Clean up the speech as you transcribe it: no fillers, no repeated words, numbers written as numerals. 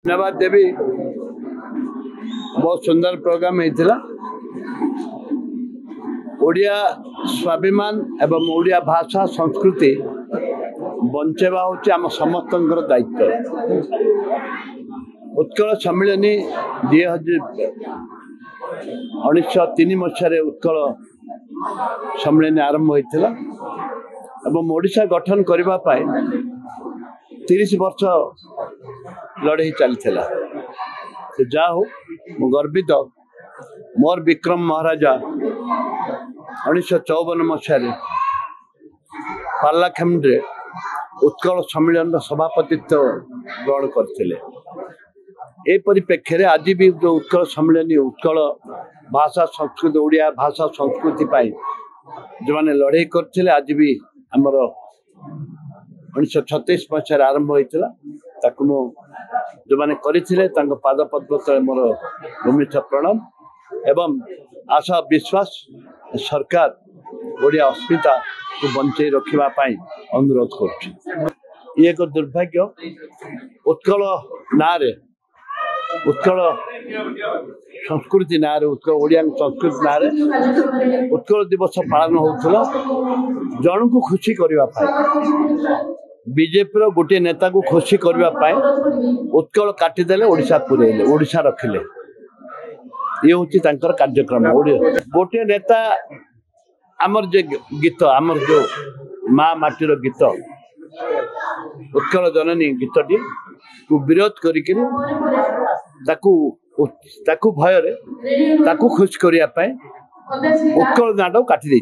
धन्यवाद देवी। बहुत सुंदर प्रोग्राम होता ओडिया स्वाभिमान एवं ओडिया भाषा संस्कृति बंचेवा हूँ आम समस्त दायित्व। उत्कल सम्मिलनी 1903 मसीह उत्कल सम्मिलनी आरंभ होता एवं ओडिशा गठन करने 30 वर्ष लड़े चलता। जा हो गर्वित मोर विक्रम महाराजा 1954 मसीह पार्लाखेम्रे उत्कल सम्मेलन सभापतित्व ग्रहण करते। ए परिप्रेक्षी आज भी जो उत्कल सम्मेलन उत्कल भाषा संस्कृति ओडिया भाषा संस्कृति जो मैंने लड़े करते आज भी आमर 1936 मसीह आरंभ होता। जो मैंने करते पाद पद्म तले मोर भूमिष्ठ प्रणाम एवं आशा विश्वास सरकार ओडिया अस्मिता को बंचाई रखापी अनुरोध कर। एक दुर्भाग्य उत्कल ना उत्कल संस्कृति ना उत्कल ओडिया संस्कृति ना उत्कल दिवस पालन होता जन को खुशी करने बीजेपी गोटे नेता को खुशी करने उत्कल काटिदेले ओडिशा पुरेले ओडिशा रखिले ये हूँ कार्यक्रम। गोटे नेता आमर जो गीत आमर जो माँ माटीर गीत उत्कल जननी गीतटी को विरोध करके भय खुश करने उत्कल नाट काटी।